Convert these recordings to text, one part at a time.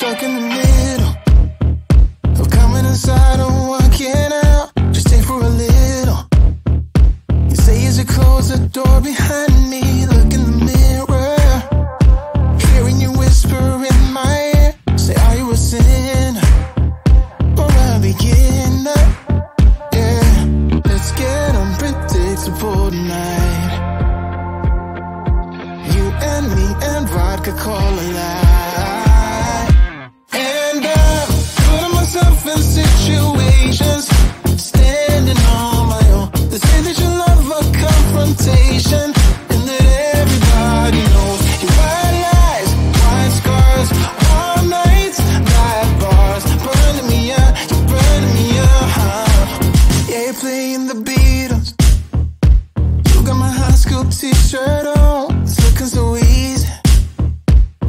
stuck in the middle of coming inside and walking out. Just stay for a little. You say as you close the door behind me, look in the mirror, hearing you whisper in my ear. Say, are you a sinner or a beginner? Yeah, let's get unpredictable tonight. You and me and vodka Cola. In situations, standing on my own. They say that you love a confrontation, and that everybody knows your white lies, white scars, all nights, black bars, burning me out, you're burning me out. Yeah, you're playing the Beatles. You got my high school t-shirt on, it's looking so easy.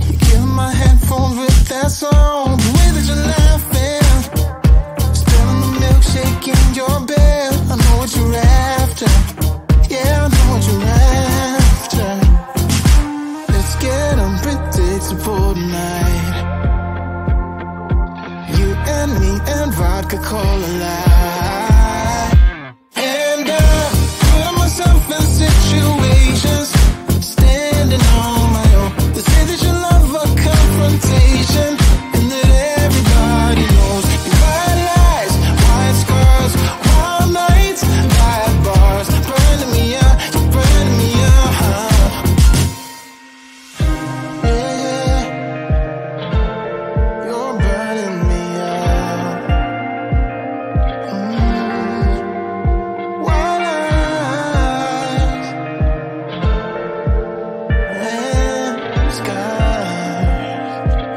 You give my headphones with that song, the way that you're laughing, shaking your bed. I know what you're after. Yeah, I know what you're after. Let's get unpredictable tonight. You and me and vodka Cola Light. And I'm putting myself in situations, standing on my own. They say that you love a confrontation, and that everybody knows your white lies, white scars, all nights, black bars, burning me out, you're burning me out. Yeah, you're burning me out. White eyes and scars.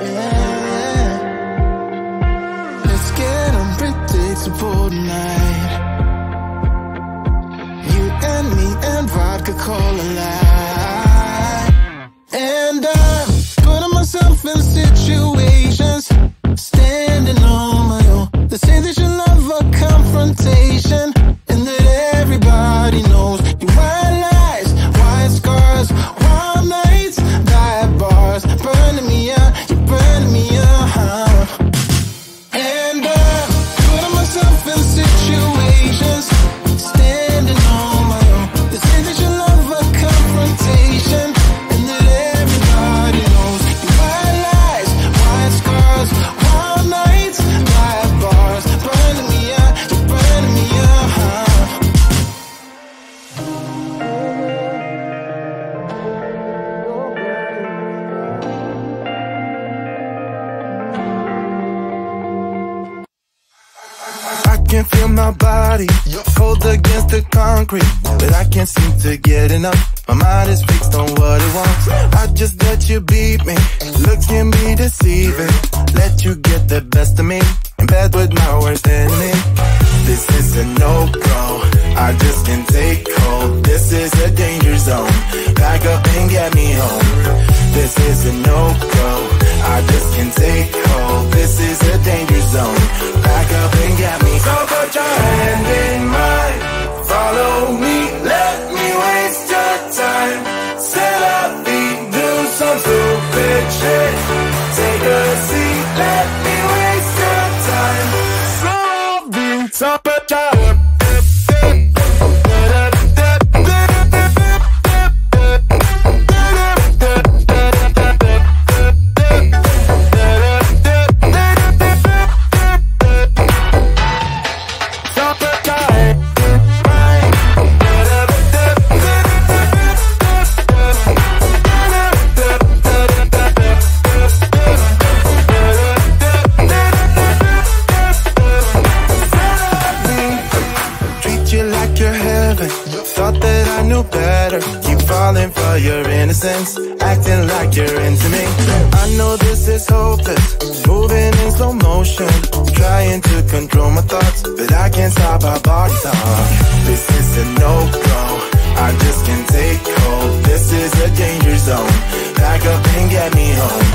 Yeah, let's get unpredictable tonight. You and me and vodka Cola Light. And I'm putting myself in situations, standing on my own. They say that you love a confrontation, and that everybody knows your white lies, white scars, wild nights, black bars, burning me out, you're burning me out. And I'm putting myself in situations, standing on my own. They say that you love a confrontation, and that everybody knows your white lies, white scars, wild nights, black bars, burning me out, you're burning me out. I can feel my body cold against the concrete, but I can't seem to get enough. My mind is fixed on what it wants. I just let you beat me, looks can be deceiving. Let you get the best of me, in bed with my worst enemy. This is a no-go, I just can't take hold. This is a danger zone, back up and get me home. This is a no-go, I just can't take hold. This is a danger zone, back up and get me. So put your hand in mine, follow me, let me waste your time. Set up feet, do some stupid shit. Take a seat, let me waste your time. So put your for your innocence, acting like you're into me. I know this is hopeless, moving in slow motion, trying to control my thoughts, but I can't stop our body talk. This is a no-go, I just can't take hold. This is a danger zone, back up and get me home.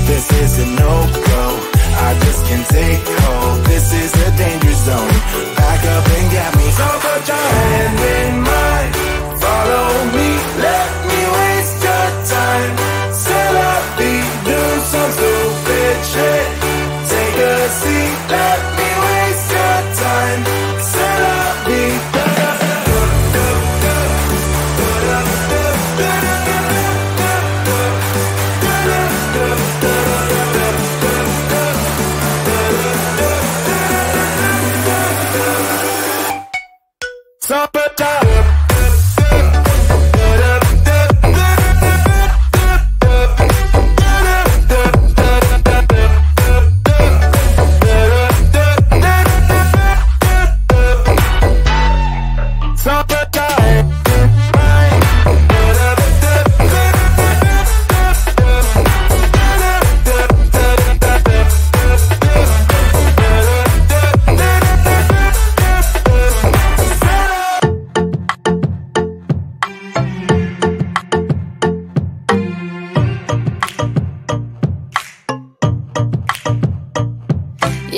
This is a no-go, I just can't take hold. This is a danger zone, back up and get me. So put your hand in mine, follow me, let me waste your time. Set up, do some stupid shit.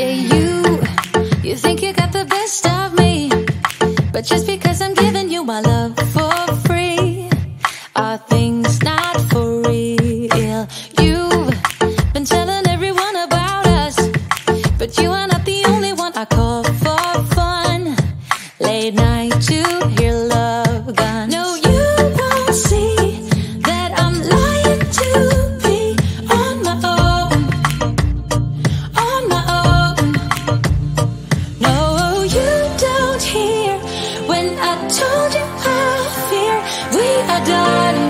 Yeah, you think you got the best of me, but just because I'm giving you my love for free, are things not for real? You've been telling everyone about us, but you are not the only one I call for fun. Late night to hear love guns. No, you won't see that I'm lying to be on my own, on my own. No, you don't hear when I told you I fear we are done,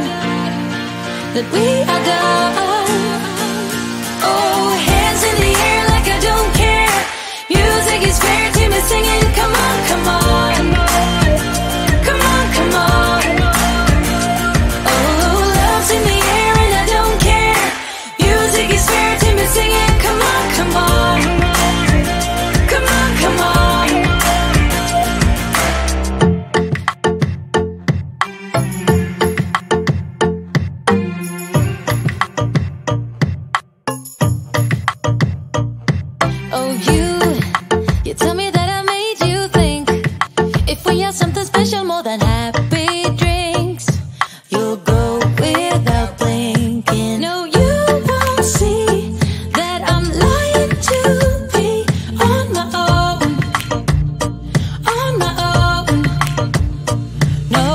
that we are done. Oh, hands in the air like I don't care. Music is fair to me singing, come on, come on. Come on, come on. Oh, love's in the air and I don't care. Music is fair to me singing, come on, come on. Come on, come on. Oh, you tell me that I made you think if we have something special more than happy drinks, you'll go without blinking. No, you won't see that I'm lying to be on my own, on my own. No,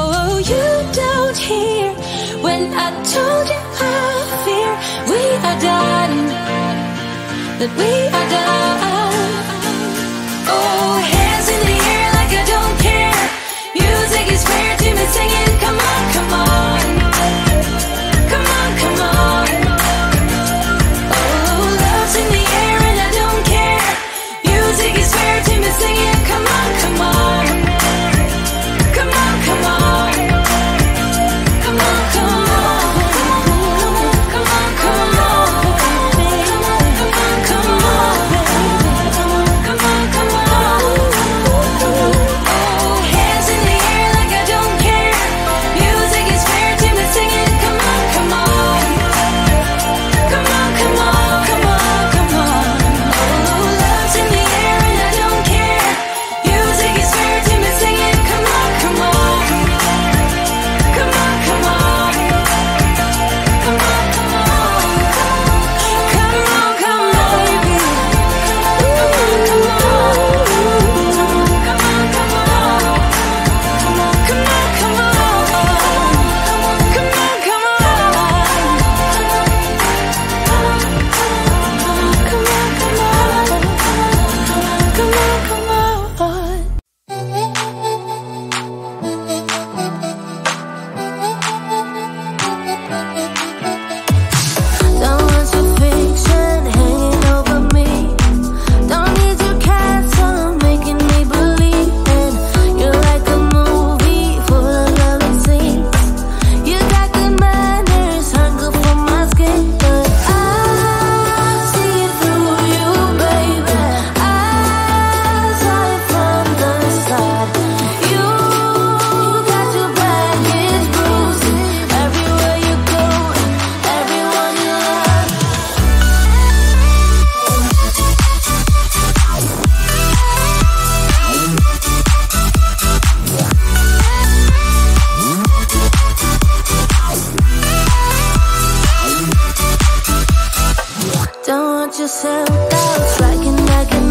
you don't hear when I told you I fear we are done, that we are done. Oh, hands in the air like I don't care. Music is fair to me singing, come on, come on. Come on, come on. Oh, love's in the air and I don't care. Music is fair to me singing, come on, come on. Come on, come on. Come on, come on. Come on, come on. Yourself out, striking like an